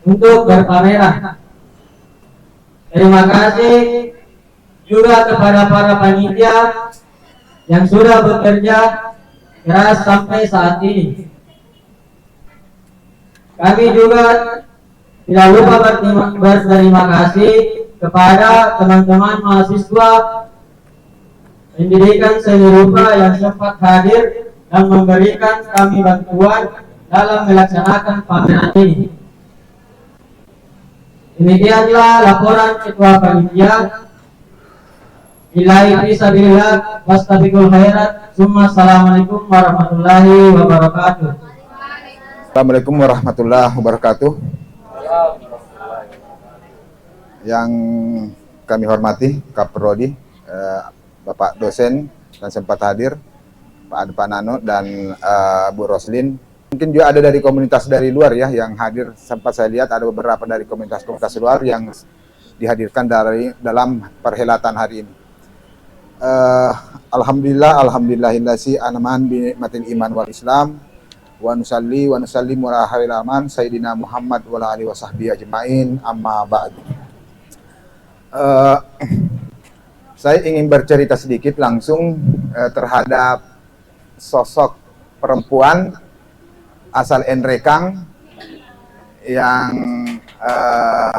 untuk berpameran. Terima kasih juga kepada para panitia yang sudah bekerja keras sampai saat ini. Kami juga tidak lupa berterima kasih kepada teman-teman mahasiswa pendidikan seni rupa yang sempat hadir dan memberikan kami bantuan dalam melaksanakan pameran ini. Demikianlah laporan Ketua Panitia. Billahi fisabilillah wastabiqul khairat. Assalamualaikum warahmatullahi wabarakatuh. Assalamualaikum warahmatullahi wabarakatuh. Yang kami hormati Kaprodi, Bapak dosen dan sempat hadir, Pak Nano dan Bu Roslin. Mungkin juga ada dari komunitas dari luar ya yang hadir. Sempat saya lihat ada beberapa dari komunitas-komunitas luar yang dihadirkan dalam perhelatan hari ini. Alhamdulillahillazi anaman bi nikmatil iman wal Islam wa nusalli wa nusallimu ala khairil aman sayyidina Muhammad wa ala alihi wasahbihi ajmain amma ba'du. Saya ingin bercerita sedikit langsung terhadap sosok perempuan asal Enrekang yang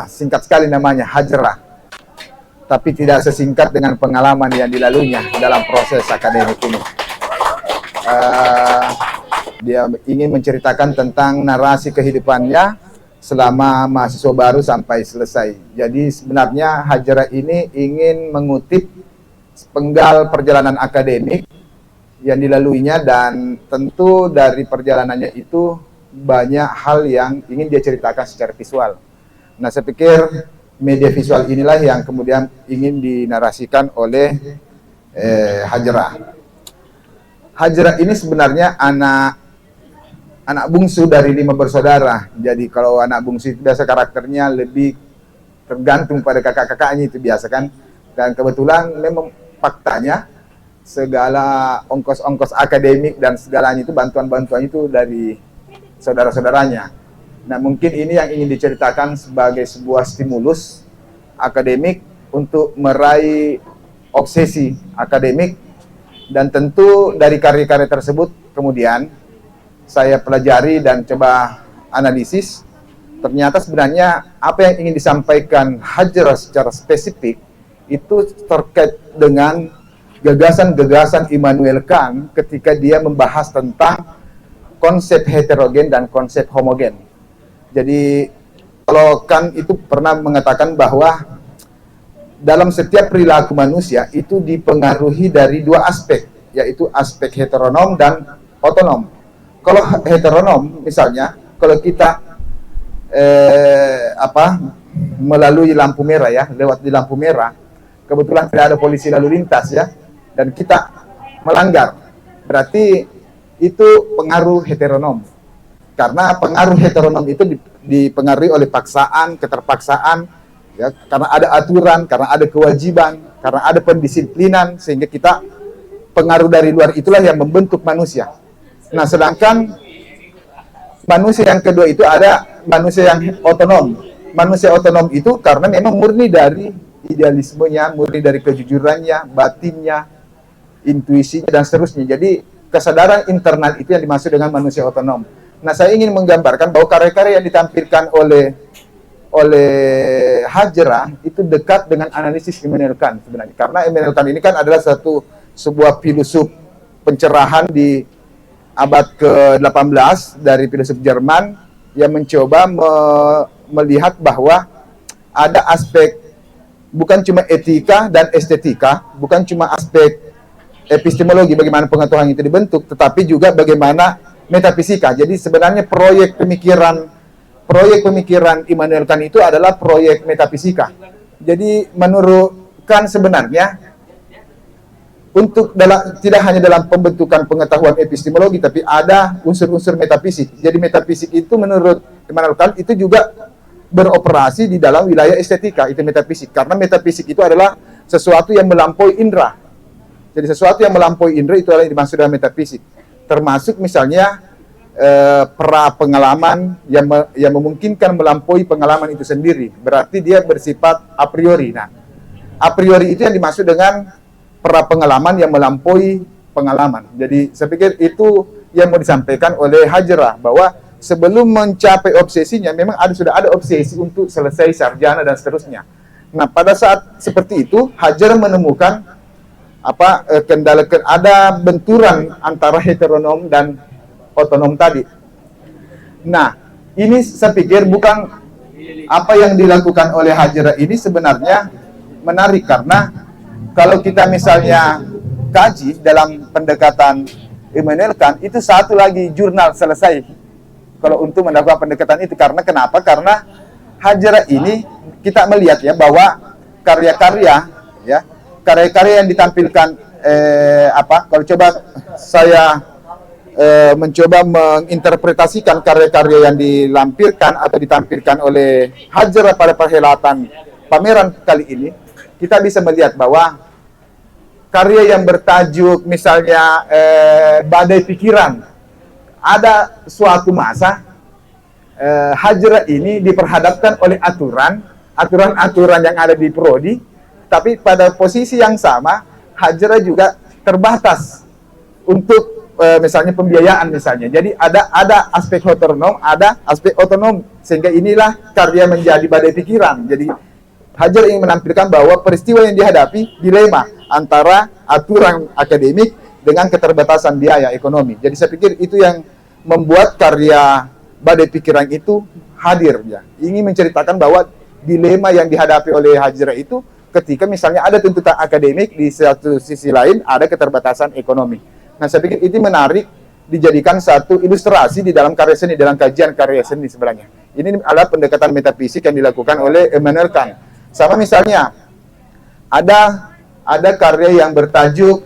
singkat sekali namanya Hajrah, tapi tidak sesingkat dengan pengalaman yang dilaluinya dalam proses akademik ini. Dia ingin menceritakan tentang narasi kehidupannya selama mahasiswa baru sampai selesai. Jadi sebenarnya Hajrah ini ingin mengutip penggal perjalanan akademik yang dilaluinya, dan tentu dari perjalanannya itu banyak hal yang ingin dia ceritakan secara visual. Nah, saya pikir media visual inilah yang kemudian ingin dinarasikan oleh Hajrah. Hajrah ini sebenarnya anak bungsu dari 5 bersaudara. Jadi kalau anak bungsu itu biasa karakternya lebih tergantung pada kakak-kakaknya, itu biasa kan. Dan kebetulan memang faktanya segala ongkos-ongkos akademik dan segalanya itu bantuan-bantuan itu dari saudara-saudaranya. Nah, mungkin ini yang ingin diceritakan sebagai sebuah stimulus akademik untuk meraih obsesi akademik, dan tentu dari karya-karya tersebut kemudian saya pelajari dan coba analisis. Ternyata sebenarnya apa yang ingin disampaikan Hajrah secara spesifik itu terkait dengan gagasan-gagasan Immanuel Kant ketika dia membahas tentang konsep heterogen dan konsep homogen. Jadi kalau Kant itu pernah mengatakan bahwa dalam setiap perilaku manusia itu dipengaruhi dari 2 aspek, yaitu aspek heteronom dan otonom. Kalau heteronom misalnya, kalau kita melalui lampu merah ya, lewat di lampu merah, kebetulan tidak ada polisi lalu lintas ya, dan kita melanggar, berarti itu pengaruh heteronom. Karena pengaruh heteronom itu dipengaruhi oleh paksaan, keterpaksaan, ya, karena ada aturan, karena ada kewajiban, karena ada pendisiplinan, sehingga kita pengaruh dari luar itulah yang membentuk manusia. Nah, sedangkan manusia yang kedua itu ada manusia yang otonom. Manusia otonom itu karena memang murni dari idealismenya, murni dari kejujurannya, batinnya, intuisinya, dan seterusnya. Jadi kesadaran internal itu yang dimaksud dengan manusia otonom. Nah, saya ingin menggambarkan bahwa karya-karya yang ditampilkan oleh Hajrah itu dekat dengan analisis Immanuel Kant sebenarnya. Karena Immanuel Kant ini kan adalah sebuah filosof pencerahan di abad ke-18 dari filosof Jerman yang mencoba melihat bahwa ada aspek bukan cuma etika dan estetika, bukan cuma aspek epistemologi bagaimana pengetahuan itu dibentuk, tetapi juga bagaimana metafisika. Jadi sebenarnya proyek pemikiran Immanuel Kant itu adalah proyek metafisika. Jadi menurut Kant sebenarnya tidak hanya dalam pembentukan pengetahuan epistemologi, tapi ada unsur-unsur metafisik. Jadi metafisik itu menurut Immanuel Kant itu juga beroperasi di dalam wilayah estetika, itu metafisik. Karena metafisik itu adalah sesuatu yang melampaui indera. Jadi sesuatu yang melampaui indera itu adalah yang dimaksud dengan metafisik. Termasuk misalnya pra pengalaman yang memungkinkan melampaui pengalaman itu sendiri. Berarti dia bersifat a priori. Nah, a priori itu yang dimaksud dengan pra pengalaman yang melampaui pengalaman. Jadi saya pikir itu yang mau disampaikan oleh Hajrah, bahwa sebelum mencapai obsesinya memang sudah ada obsesi untuk selesai sarjana dan seterusnya. Nah, pada saat seperti itu Hajrah menemukan kendala, ada benturan antara heteronom dan otonom tadi. Nah, ini saya pikir bukan apa yang dilakukan oleh Hajrah ini sebenarnya menarik, karena kalau kita misalnya kaji dalam pendekatan Immanuel Kant, itu satu lagi jurnal selesai kalau untuk melakukan pendekatan itu. Karena kenapa? Karena Hajrah ini kita melihat ya bahwa karya-karya yang ditampilkan kalau coba saya mencoba menginterpretasikan karya-karya yang dilampirkan atau ditampilkan oleh Hajrah pada perhelatan pameran kali ini, kita bisa melihat bahwa karya yang bertajuk misalnya Badai Pikiran, ada suatu masa Hajrah ini diperhadapkan oleh aturan-aturan yang ada di prodi, tapi pada posisi yang sama Hajrah juga terbatas untuk misalnya pembiayaan misalnya. Jadi ada aspek heteronom, ada aspek otonom, sehingga inilah karya menjadi Badai Pikiran. Jadi Hajrah ingin menampilkan bahwa peristiwa yang dihadapi dilema antara aturan akademik dengan keterbatasan biaya ekonomi. Jadi saya pikir itu yang membuat karya Badai Pikiran itu hadir ya. Ingin menceritakan bahwa dilema yang dihadapi oleh Hajrah itu ketika misalnya ada tuntutan akademik, di satu sisi lain ada keterbatasan ekonomi. Nah, saya pikir itu menarik dijadikan satu ilustrasi di dalam karya seni, dalam kajian karya seni sebenarnya. Ini adalah pendekatan metafisik yang dilakukan oleh Immanuel Kant. Sama misalnya ada karya yang bertajuk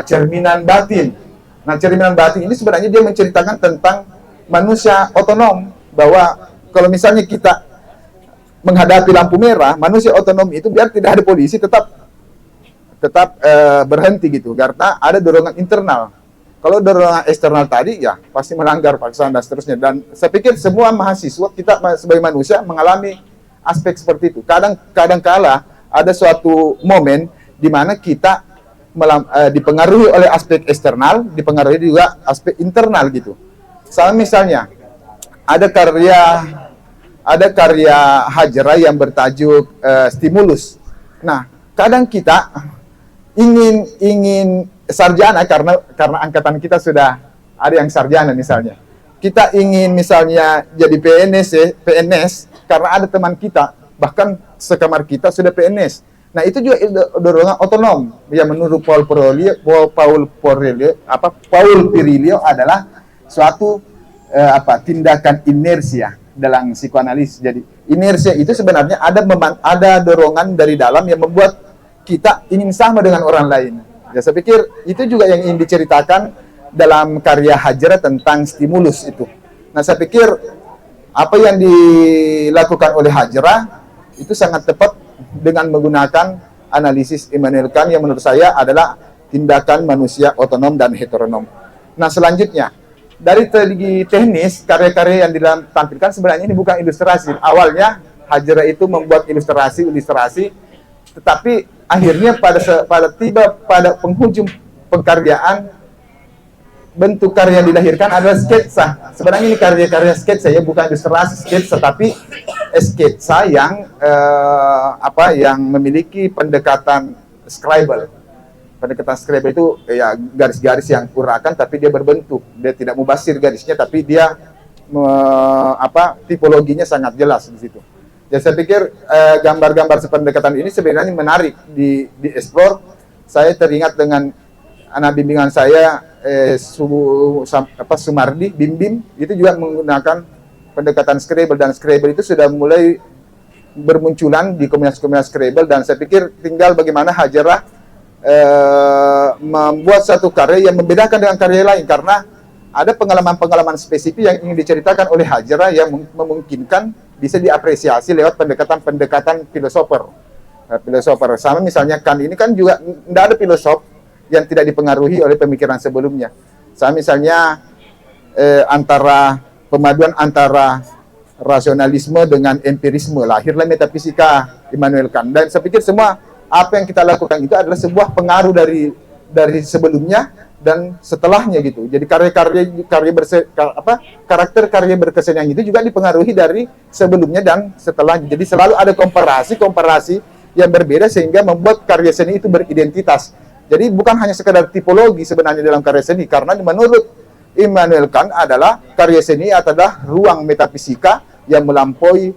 Cerminan Batin. Nah, Cerminan Batin ini sebenarnya dia menceritakan tentang manusia otonom, bahwa kalau misalnya kita menghadapi lampu merah, manusia otonom itu biar tidak ada polisi tetap berhenti gitu, karena ada dorongan internal. Kalau dorongan eksternal tadi ya pasti melanggar paksaan dan seterusnya. Dan saya pikir semua mahasiswa kita sebagai manusia mengalami aspek seperti itu. Kadang kala ada suatu momen di mana kita dipengaruhi oleh aspek eksternal, dipengaruhi juga aspek internal gitu. Sama misalnya ada karya Hajrah yang bertajuk Stimulus. Nah, kadang kita ingin sarjana karena angkatan kita sudah ada yang sarjana misalnya. Kita ingin misalnya jadi PNS karena ada teman kita bahkan sekamar kita sudah PNS. Nah, itu juga dorongan otonom yang menurut Paul Virilio adalah suatu tindakan inersia dalam psikoanalisis. Jadi inersia itu sebenarnya ada dorongan dari dalam yang membuat kita ingin sama dengan orang lain. Ya, saya pikir itu juga yang ingin diceritakan dalam karya Hajrah tentang stimulus itu. Nah, saya pikir apa yang dilakukan oleh Hajrah itu sangat tepat dengan menggunakan analisis Immanuel Kant yang menurut saya adalah tindakan manusia otonom dan heteronom. Nah, selanjutnya dari segi teknis, karya-karya yang ditampilkan sebenarnya ini bukan ilustrasi. Awalnya Hajrah itu membuat ilustrasi, tetapi akhirnya pada penghujung pengkaryaan, bentuk karya yang dilahirkan adalah sketsa. Sebenarnya ini karya-karya sketsa ya, bukan ilustrasi sketsa, tapi sketsa yang yang memiliki pendekatan scribal. Pendekatan scribal itu ya garis-garis yang urakan tapi dia berbentuk. Dia tidak mubasir garisnya, tapi dia tipologinya sangat jelas di situ. Ya, saya pikir gambar-gambar sependekatan ini sebenarnya menarik dieksplor. Saya teringat dengan anak bimbingan saya Sumardi, Bim, itu juga menggunakan pendekatan Scrabble, dan Scrabble itu sudah mulai bermunculan di komunitas-komunitas Scrabble, dan saya pikir tinggal bagaimana Hajrah membuat satu karya yang membedakan dengan karya lain, karena ada pengalaman-pengalaman spesifik yang ingin diceritakan oleh Hajrah yang memungkinkan bisa diapresiasi lewat pendekatan filosofer. Sama misalnya Kant ini kan juga tidak ada filosof yang tidak dipengaruhi oleh pemikiran sebelumnya. Sama misalnya antara pemaduan antara rasionalisme dengan empirisme, lahirlah metafisika Immanuel Kant. Dan saya pikir semua apa yang kita lakukan itu adalah sebuah pengaruh dari sebelumnya dan setelahnya gitu. Jadi karakter karya berkesenian itu juga dipengaruhi dari sebelumnya dan setelahnya. Jadi selalu ada komparasi yang berbeda sehingga membuat karya seni itu beridentitas. Jadi bukan hanya sekedar tipologi sebenarnya dalam karya seni, karena menurut Immanuel Kant adalah karya seni adalah ruang metafisika yang melampaui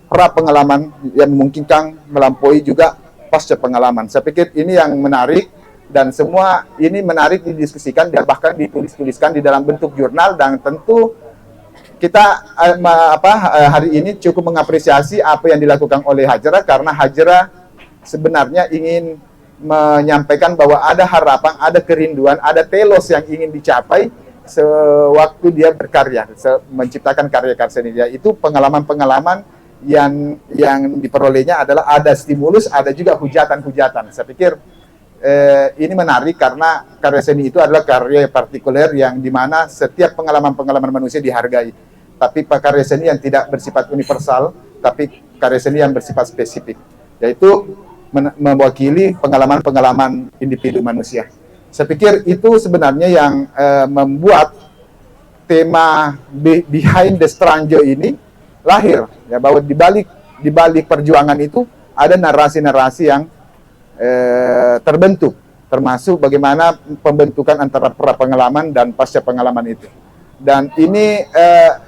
pra pengalaman, yang memungkinkan melampaui juga pasca pengalaman. Saya pikir ini yang menarik, dan semua ini menarik didiskusikan dan bahkan ditulis-tuliskan di dalam bentuk jurnal. Dan tentu kita hari ini cukup mengapresiasi apa yang dilakukan oleh Hajra, karena Hajra sebenarnya ingin menyampaikan bahwa ada harapan, ada kerinduan, ada telos yang ingin dicapai sewaktu dia berkarya, menciptakan karya-karya seni. Itu pengalaman-pengalaman yang diperolehnya adalah ada stimulus, ada juga hujatan-hujatan. Saya pikir ini menarik karena karya seni itu adalah karya partikuler yang dimana setiap pengalaman-pengalaman manusia dihargai. Tapi karya seni yang tidak bersifat universal, tapi karya seni yang bersifat spesifik, yaitu mewakili pengalaman-pengalaman individu manusia. Saya pikir itu sebenarnya yang membuat tema Behind the Stranger ini lahir, ya, bahwa di balik perjuangan itu ada narasi-narasi yang terbentuk, termasuk bagaimana pembentukan antara pra pengalaman dan pasca pengalaman itu. Dan ini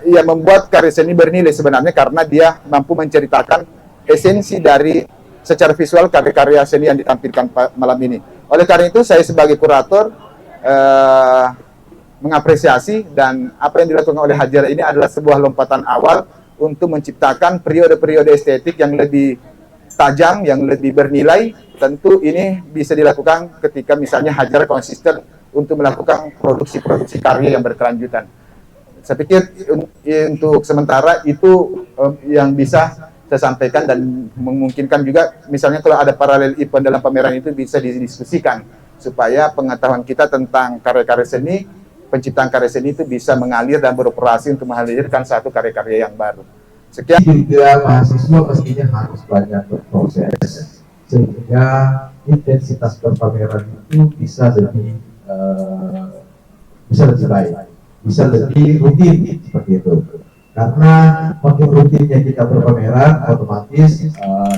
yang membuat karya seni bernilai sebenarnya, karena dia mampu menceritakan esensi dari secara visual karya-karya seni yang ditampilkan malam ini. Oleh karena itu saya sebagai kurator mengapresiasi, dan apa yang dilakukan oleh Hajra ini adalah sebuah lompatan awal untuk menciptakan periode-periode estetik yang lebih tajam, yang lebih bernilai. Tentu ini bisa dilakukan ketika misalnya Hajra konsisten untuk melakukan produksi-produksi karya yang berkelanjutan. Saya pikir untuk sementara itu yang bisa saya sampaikan, dan memungkinkan juga misalnya kalau ada paralel event dalam pameran itu bisa didiskusikan supaya pengetahuan kita tentang karya-karya seni, penciptaan karya seni itu bisa mengalir dan beroperasi untuk menghadirkan satu karya-karya yang baru. Sekian. Juga mahasiswa pastinya harus banyak berproses sehingga intensitas berpameran itu bisa lebih baik, bisa lebih rutin seperti itu. Karena makin rutinnya kita berpameran, otomatis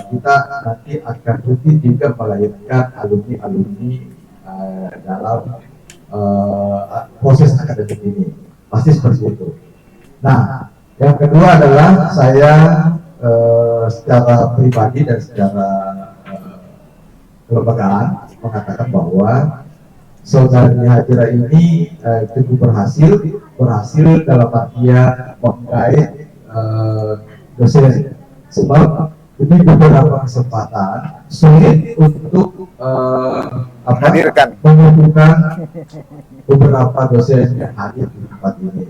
kita nanti akan rutin juga melahirkan alumni-alumni dalam proses akademik ini. Pasti seperti itu. Nah, yang kedua adalah saya secara pribadi dan secara kelembagaan mengatakan bahwa saudari Hajra ini cukup berhasil dalam artian menggait dosen, sebab ini beberapa kesempatan sulit untuk mengumpulkan beberapa dosen yang hadir di tempat ini.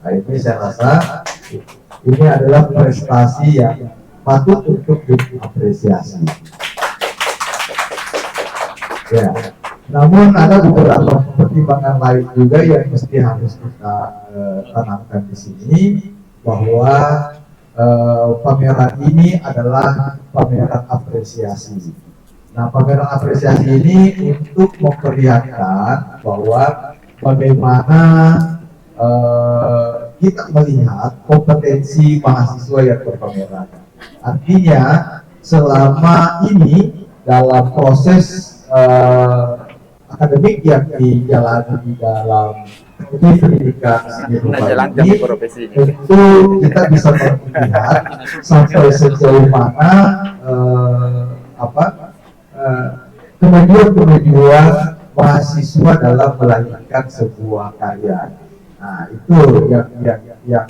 Nah, ini saya rasa ini adalah prestasi yang patut untuk diapresiasi. Ya. Namun ada beberapa pertimbangan lain juga yang mesti harus kita tanamkan di sini, bahwa pameran ini adalah pameran apresiasi. Nah, pameran apresiasi ini untuk memperlihatkan bahwa bagaimana kita melihat kompetensi mahasiswa yang berpameran. Artinya selama ini dalam proses akademik yang dijalani di dalam pendidikan seni rupa ini, tentu kita bisa melihat sampai sejauh mana kemajuan mahasiswa dalam melahirkan sebuah karya. Nah, itu yang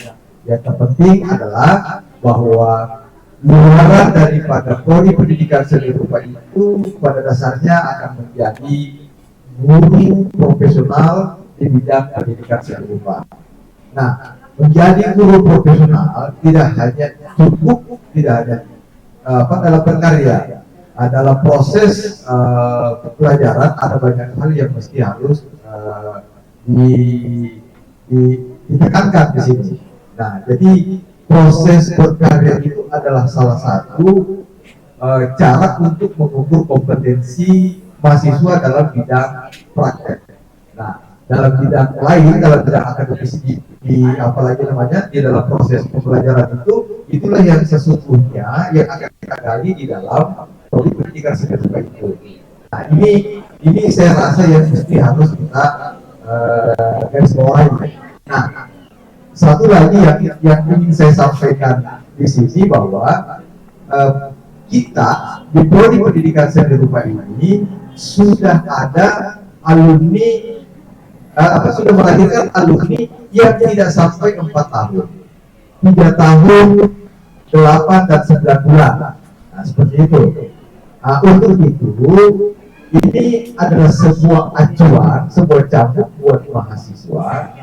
terpenting adalah bahwa luaran daripada prodi pendidikan seni rupa itu pada dasarnya akan menjadi guru profesional di bidang pendidikan seni rupa. Nah, menjadi guru profesional tidak hanya dalam berkarya, dalam proses pelajaran ada banyak hal yang mesti harus ditekankan di sini. Nah, jadi proses berkarya itu adalah salah satu cara untuk mengukur kompetensi mahasiswa dalam bidang praktek. Nah, dalam bidang lain, dalam bidang akademis di apalagi namanya di dalam proses pembelajaran itulah yang sesungguhnya yang akan kita gali di dalam prodi pendidikan seni rupa itu. Nah, ini saya rasa yang mesti harus kita garis bawahi. Nah, satu lagi yang ingin saya sampaikan di sini bahwa kita di prodi pendidikan seni rupa ini sudah ada alumni sudah melahirkan alumni yang tidak sampai 4 tahun, 3 tahun, 8 dan 9 bulan. Nah, seperti itu. Nah, untuk itu ini adalah sebuah acuan, sebuah cambuk buat mahasiswa.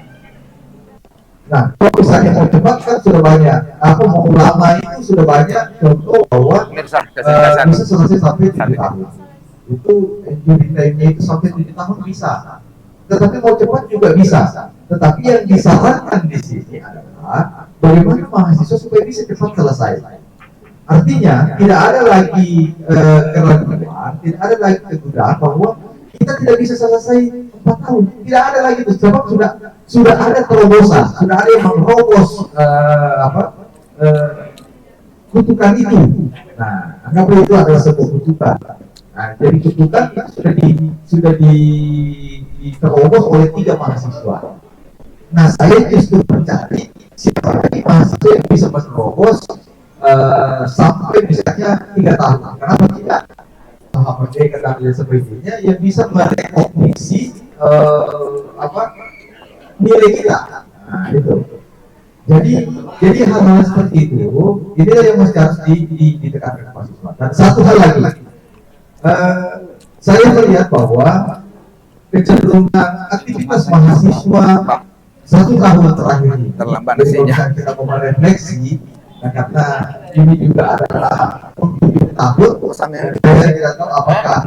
Nah, kalau misalnya mau cepat kan sudah banyak, mau lama itu sudah banyak contoh bahwa bisa selesai sampai 7 tahun. Itu unit time-nya itu sampai 7 tahun bisa. Tetapi mau cepat juga bisa. Tetapi yang disarankan di sini adalah bagaimana mahasiswa supaya bisa cepat selesai. Artinya tidak ada lagi keraguan, tidak ada lagi kegundahan bahwa kita tidak bisa selesai 4 tahun. Tidak ada lagi itu, sebab sudah ada terobosan, sudah ada yang menerobos kutukan itu. Nah, anggap itu adalah sebuah kutukan. Nah, jadi kutukan itu sudah diterobos oleh 3 mahasiswa. Nah, saya justru mencari siapa lagi mahasiswa yang bisa menerobos sampai misalnya 3 tahun. Kenapa tidak? Tahap merdeka dan lain sebagainya yang bisa merekognisi nilai kita. Nah, itu. Jadi hal-hal seperti itu, inilah yang mesti harus ditekankan mahasiswa. Dan satu hal lagi, saya melihat bahwa kecenderungan aktivitas mahasiswa 1 tahun terakhir ini terlambat jadi hasilnya. kalau kita mau merefleksi, karena ini juga adalah penghujung tahun, saya tidak tahu apakah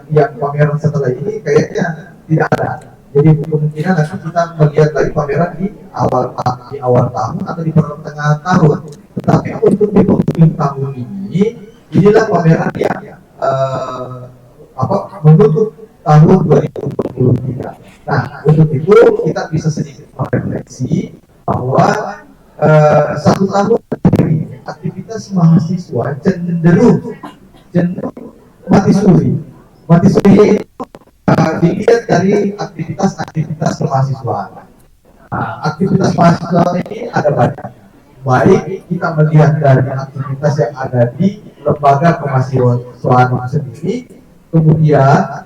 yang pameran setelah ini kayaknya tidak ada. Jadi kemungkinan nanti kita melihat lagi pameran di awal tahun atau di pertengahan tahun. Tetapi untuk di penghujung tahun ini, inilah pameran yang menutup tahun 2023. Nah, untuk itu kita bisa sedikit merefleksi bahwa 1 tahun ini aktivitas mahasiswa cenderung mati suri. Mati suri itu dilihat dari aktivitas kemahasiswaan. Aktivitas mahasiswa ini ada banyak. Baik kita melihat dari aktivitas yang ada di lembaga kemahasiswaan itu sendiri, kemudian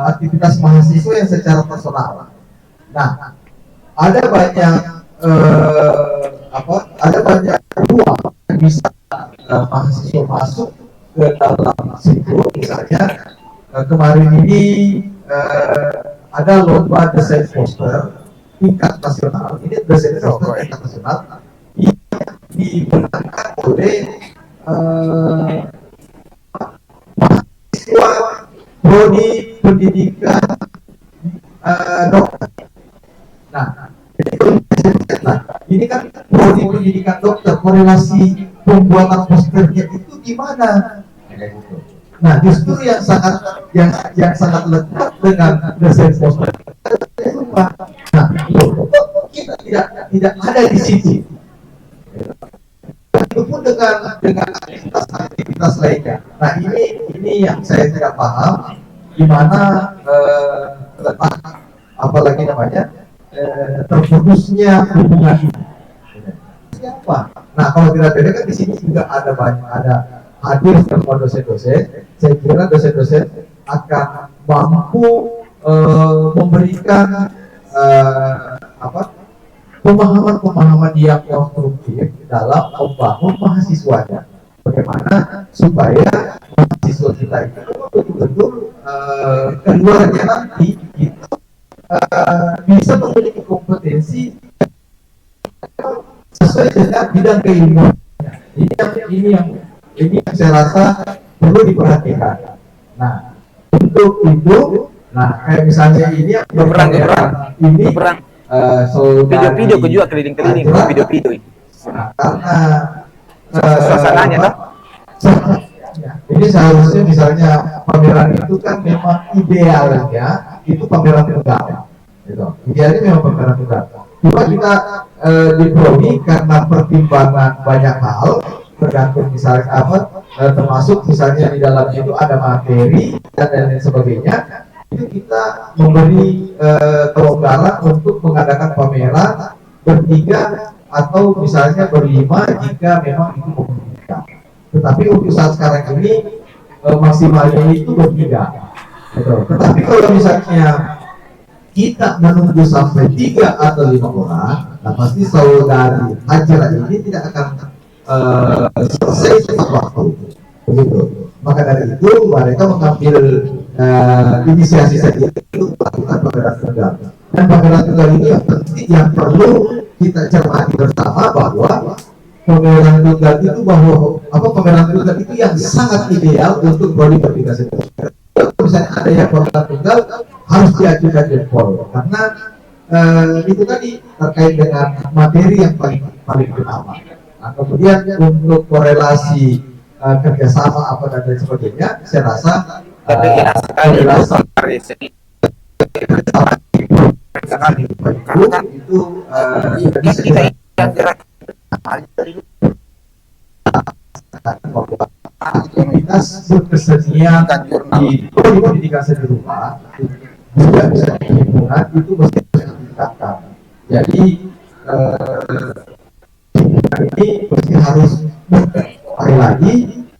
aktivitas mahasiswa yang secara personal. Nah, ada banyak ruang yang bisa mahasiswa masuk ke dalam situ. Misalnya kemarin ini ada lomba desain poster tingkat nasional. Ini desain poster tingkat nasional yang dimenangkan oleh mahasiswa prodi pendidikan dokter. Nah, ini kan prodi pendidikan dokter, korelasi pembuatan posternya itu gimana? Nah, justru yang sangat lekat dengan desain poster. Nah, kita tidak ada di situ. Itu pun dengan aktivitas lainnya. Nah, ini yang saya tidak paham, di mana letak apalagi namanya terputusnya hubungan ini. Siapa? Nah, kalau tidak beda kan di sini juga ada hadir semua dosen-dosen. Saya kira dosen-dosen akan mampu memberikan pemahaman yang konstruktif dalam membangun mahasiswanya. Bagaimana supaya mahasiswa kita itu betul-betul keluarnya nanti itu bisa memiliki kompetensi sesuai dengan bidang keilmuan. Ini yang saya rasa perlu diperhatikan. Nah, untuk itu, Nah, kayak misalnya ini Berperang, ini berperang. saudari Video-video ke juga keliling-keliling, Ajra. video-video. Nah, karena Suasananya apa, ini seharusnya misalnya pameran itu kan memang idealnya itu pameran tunggal, gitu. Idealnya memang pameran tunggal. Cuma kita di Prodi karena pertimbangan banyak hal, tergantung misalnya apa, termasuk misalnya di dalamnya itu ada materi dan lain sebagainya, itu kita memberi kelonggaran untuk mengadakan pameran bertiga atau misalnya berlima jika memang itu memungkinkan. Tetapi untuk saat sekarang ini maksimalnya itu bertiga. Gitu. Tetapi kalau misalnya kita menunggu sampai 3 atau 5 orang, nah pasti saudari Hajra ini tidak akan selesai tepat waktu. Begitu. Maka dari itu mereka mengambil inisiasi saja untuk melakukan pameran tunggal. Dan pameran tunggal ini yang penting, yang perlu kita cermati bersama bahwa pameran tunggal itu pameran tunggal itu yang sangat ideal untuk prodi bertiga sendiri. Misalnya ada yang pameran tunggal harus diajukan jempol karena itu tadi terkait dengan materi yang paling utama. Nah, kemudian untuk korelasi kerjasama apa dan lain sebagainya, saya rasa korelasi itu komunitas berkesenian di pendidikan seni rupa juga bisa himpunan itu mesti ditingkatkan. Jadi ini mesti harus sekali lagi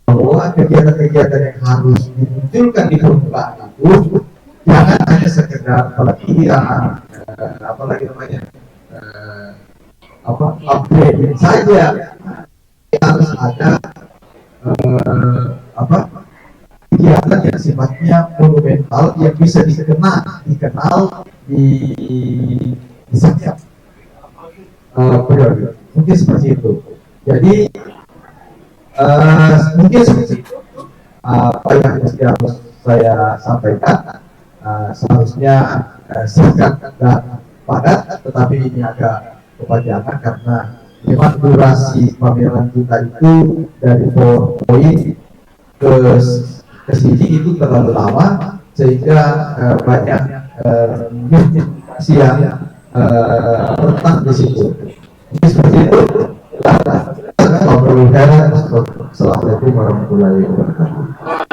bahwa kegiatan-kegiatan yang harus dimunculkan di permukaan itu jangan hanya sekedar pelatihan, apalagi namanya upgrading saja. Harus ada kegiatan yang sifatnya monumental yang bisa dikenal di setiap periode. Mungkin seperti itu. Jadi mungkin seperti itu apa yang harus saya sampaikan. Seharusnya singkat dan padat, tetapi ini agak kepanjangan karena memang durasi pameran kita itu dari PowerPoint ke sini itu terlalu lama sehingga banyak komunikasi yang rentan di situ. Jadi seperti itu. Assalamualaikum warahmatullahi wabarakatuh.